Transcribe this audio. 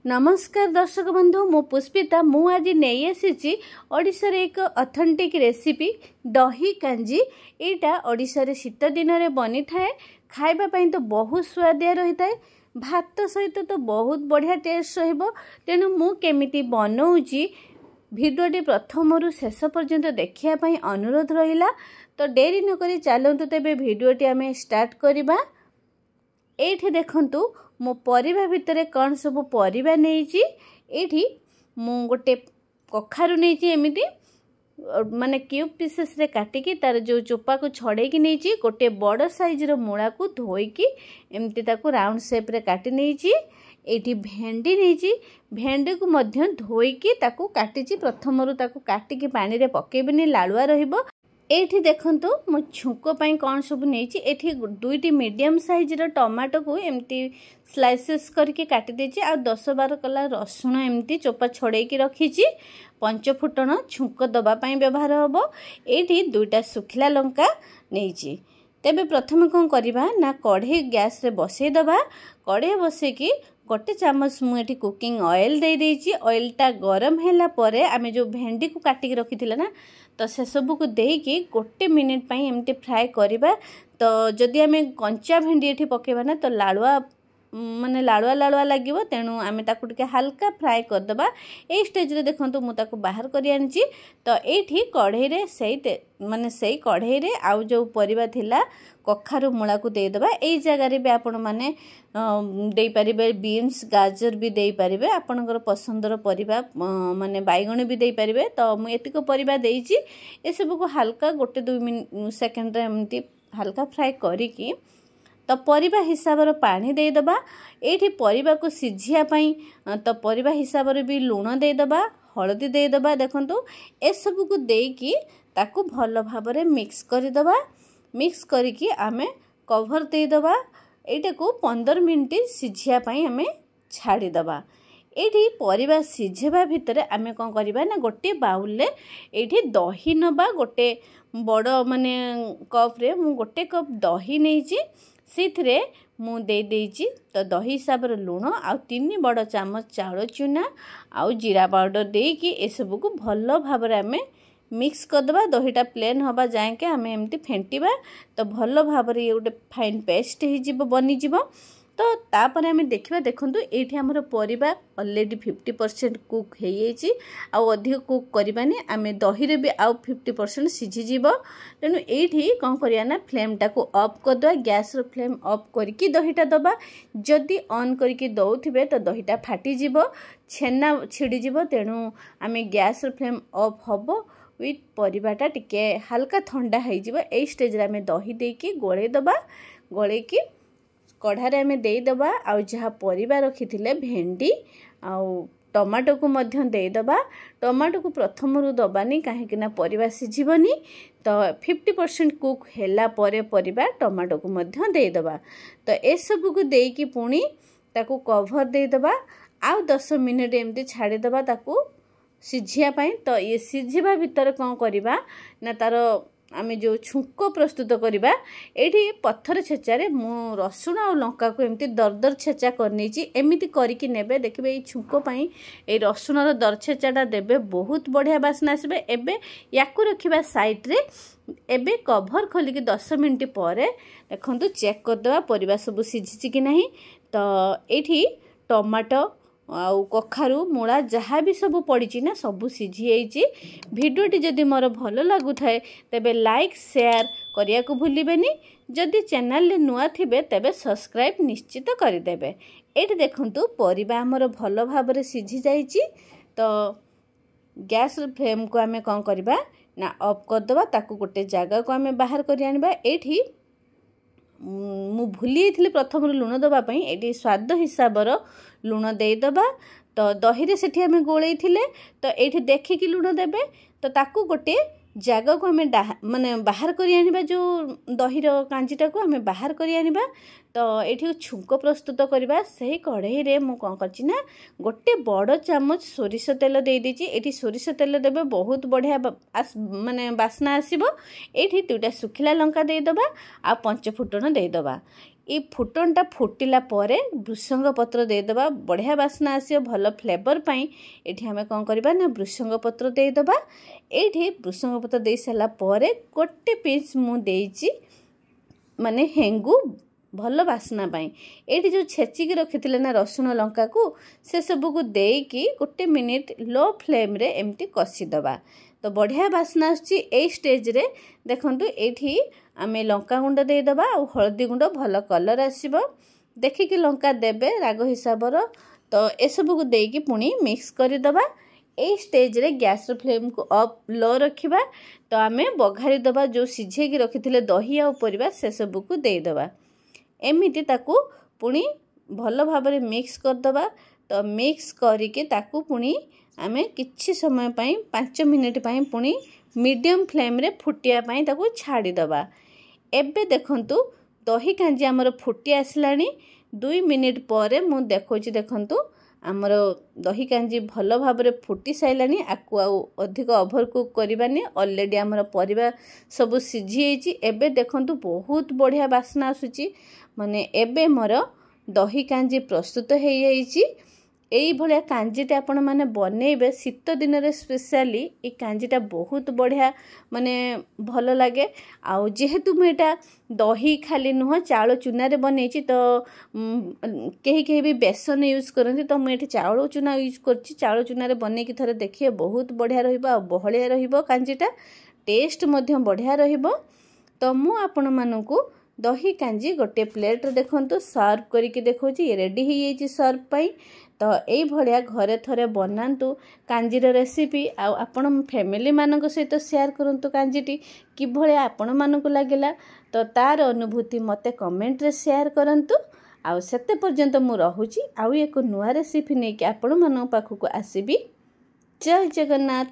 नमस्कार दर्शक बंधु मु पुष्पिता मु आज नहीं आसी ओडिशा एक ऑथेंटिक रेसिपी दही कांजी। एटा ओडिशा रे शीत दिन में बनी थाए खाइबा पई तो बहुत स्वादिया रही थाए भात सहित तो बहुत बढ़िया टेस्ट रहिबो। तेणु मु केमिति बनाऊची भिडियोटी प्रथम रु शेष पर्यंत देखिया पई अनुरोध रहिला। तो डेरी न करी चलंतु तेबे भिडियोटी आमे स्टार्ट करिबा। एठी देखंतु मो परिबा भितरे कौन सब परिबा नेइची। एठी मु गोटे कखारु नेइची एमिति माने क्यूब पीसेस रे काटिकी तार जो चोपा को छड़ेकी नेइची। गोटे बड़ साइज रो मूला को धोईकी एमिति ताको राउंड शेप रे काटी नेइची। एठी भेंडी नेइची भेंडी को मध्य धोईकी ताको काटिची। प्रथम रु ताको काटिकी पानी रे पकेबेनी लालुआ रहिबो। एठी देखंतु मो छुंको पई कौन सब नेइची। एठी दुईटी मीडियम साइज रो टमाटो को एमती स्लाइसेस करके काटी देची। आ 10-12 कला रसुण एमती चोपा छड़ेकी रखीची। 5 फुटण छुंको दबा पई व्यवहार होबो। एठी दुईटा सुखिला लंका नेइची। तेबे प्रथम कोन करिबा ना कढ़े गैस रे बसई दबा। कढ़े बसे की गोटे चामच मुझे कुकिंग ऑयल दे देइची। ऑयल टा गरम हैला परे आमे जो भेंडी को काटिक रखिथिला ना तो से सब को देकी गोटे मिनिट पई एमती फ्राई करिबा। तो जदि आमे कंचा भेंडी एठी पकेबा ना तो लालुआ माने लालुआ लागिवो। तेणु आमे ताकू टिके हल्का फ्राई कर दबा। ए स्टेज रे देखंतु मु ताकू बाहर करि आनिची। तो एठी कढ़ई रे माने सेई कढ़ई रे आउ जो परिबा थिला कखारु मूला को दे दबा। एई जगह रे भी आपण माने दे परिबे बीन्स गाजर भी दे परिबे आपनकर पसंदर परिबा माने बैगण भी दे परिबे। तो मु एतिको परिबा देइची। ए सब को हल्का 1-2 सेकंड रे एमती हल्का फ्राई करी की तो परिबा हिसाब रो पानी दे दबा। एठी परिबा को सिझिया पई तो परिबा हिसाब रे भी लूण दे दबा हळदी दे दबा। देखंतु ए सब को देकी ताकू भलो भाबरे मिक्स करि दबा। मिक्स करिकी आमे कवर दे दबा। एटा को 15 मिनिट सिझिया पई आमे छाड़ी दबा। एठी परिबा सिझेबा भितरे आमे कोन करिबा ना गोटे बाउल ले एठी दही नबा। गोटे बड़ माने कप रे मु गोटे कप दही नेइची। सिथरे मु दे देइची तो दही हिसाब रे लूण आ 3 बड़ चामच चाउळ चूना आ जीरा पाउडर देकी ए सब को भलो भाबरे आमे मिक्स कर दबा। दहीटा प्लेन हवा जाए के आमे एमती फेंटिबा तो भलो भाबरे ये गोटे फाइन पेस्ट ही जिवो बनी जिवो। तो तापर आमे देखिबा। देखंतु एठी हमर परिबा ऑलरेडी 50% कुक हे येची। आ अधिक कुक करबानी आमे दही रे भी आ 50% सिझी जिवो। तेनु एठी कोन करिया ना फ्लेम टा को ऑफ कर दवा। गैस रो फ्लेम ऑफ करके दहीटा दबा। जदि ऑन करके दउथिबे तो दहीटा फाटी जिवो छेना छिड़ी जिवो। तेनु आमे गैस रो फ्लेम ऑफ हबो विथ परिबाटा टिके हल्का ठंडा है जिवो। ए स्टेज रे आमे दही देकी गोळे दबा। गोळे की कढ़ारे आमे दे दबा। आ जहा परिबा रखिथिले भेंडी आ टमाटो को मध्य दे दबा। टमाटो को प्रथम रु दबानी काहे कि ना परिबा सिझिबनी। तो 50% कुक हैला परे परिबा टमाटो को मध्य दे दबा। तो ए सब को देकी पुणी ताको कवर दे दबा। आ 10 मिनिट एमती छाड़ी दबा ताको सिझिया पई। तो ये सिझिबा भीतर कोन करिबा ना तार आमे जो छुंको प्रस्तुत करिबा। एठी पत्थर छेचा रे मु रसुण और लंका को एमती दरदर छेचा करनीची। एमिति करिकी नेबे देखबे ए छुंको पई ए रसुण रो दर छेचाटा देबे बहुत बढ़िया बासना आसबे। एबे याकू रखिबा साइड रे। एबे कवर खोलिकी 10 मिनिट परे देखंतु चेक कर दवा परिबा सब सिझिची कि नाही। तो एठी टमाटो आउ कखारु मूला जहाँ भी सब पड़ी ना सब सिझी जाइए। भिडियोटी जदि मोर भल लगु थाए तेबे लाइक शेयर करिया को भूलिबेनी। जदि चैनल ले नुआ थिबे तेबे सब्सक्राइब निश्चित करिदेबे। एठी देखंतु परिबा हमर भल भाबरे सिझी जाइए। तो गैस फ्लेम को आमे कोन करबा ना ऑफ कर दबा। ताकू गोटे जगह को आमे बाहर करि आनिबा। एठी मु भूली थी प्रथम लुण दबापी। ये स्वाद हिसाब लुण दे दबा। तो दही रे सेठी आमे गोळई थिले। तो ये देखिकी लुण देबे। तो ताकू गोटे जगह को आमे माने बाहर करि आनिबा। जो दही रो कांजीटा को आमे बाहर करि आनिबा। तो ये छुंको प्रस्तुत करबा। से कढ़ई रे मु कोन करछि ना गोटे बड़ चामच सोरिष तेल दे देछि। एठी सोरिष तेल देबे बहुत बढ़िया माने बासना आसीबो। एठी दुटा सुखिला लंका दे दबा आ 5 फुटण दे दबा। ये फुटनटा फुटिला परे भृषंग पत्र देदेबा बढ़िया बास्ना आसियो भल फ्लेवर पाई एठी हमें कौन करबा ना भृषंग पत्र देदेबा एठी भृषंग पत्र दे सारा परे गोटे पीस मु देइची माने हेंगु भल बास्ना पाई एठी जो छेचिकी रखिथिले ना रसुण लंका को से सब को देकी गोटे मिनिट लो फ्लेम रे एमती कसी दबा तो बढ़िया बास्ना आछि। ए स्टेज रे देखंतु एठी आमे लंका गुंड दे दबा और हळदी गुंड भल कलर आसीबो देखिकी लंका देबे राग हिसाब रो तो ए सब को देकी पुणी मिक्स करि दबा। ए स्टेज रे गैस फ्लेम को अप लो रखिबा तो आमे बघारी दबा जो सिझे की रखिथिले दही आ परिबा से सब को दे दबा एमिति ताकू पुणी भल भाबरे मिक्स कर दबा तो मिक्स करिके ताकू पुणी आमे किछि समय पई 5 मिनिट पई पुणी मीडियम फ्लेम रे फुटिया पई ताकू छाड़ी दबा। एबे देखंतु दही कांजी हमर फुटी आसलानी 2 मिनिट परे मु देखौची देखंतु हमर दही कांजी भल भाबरे फुटी साइलानी आकु आ अधिक ओभर कुक करबानी ऑलरेडी हमर परिबा सब सिझी हेची। एबे देखंतु बहुत बढ़िया बास्ना आसुची माने एबे मोर दही कांजी प्रस्तुत हो जाइए। यही भाया कांजीटा आपण मैंने बनइबे शीत दिन रे स्पेशली ये कांजीटा बहुत बढ़िया माने भल लगे आउ जेहेतु मुझे दही खाली नुह चाउल चूना रे बनईची तो कहीं कहीं भी बेसन यूज करती तो मुझे चाउल चूना यूज करची चाउल चूना रे बनईकी थरे देखिए बहुत बढ़िया रहिबो आ बहलिया रहिबो कांजीटा टेस्ट मध्य बढ़िया रहिबो। तो मु आपण मानकू दही कांजी गोटे प्लेट देखंतु सर्व करके देखौची रेडी हो जाइए सर्व पाई। तो यही भाया घरे थरे बनातु कांजीर रेसिपी आपण फैमिली मानक सहित शेयर करंतु कांजीटी कि भाया आपण मानक लागला तो तार अनुभूति मते कमेंट रे शेयर करंतु। आउ सेते पर्यंत मु रहूची आउ एक नुआ रेसिपी नहीं कि आपण मानक पाखु को आसीबी। जय जगन्नाथ।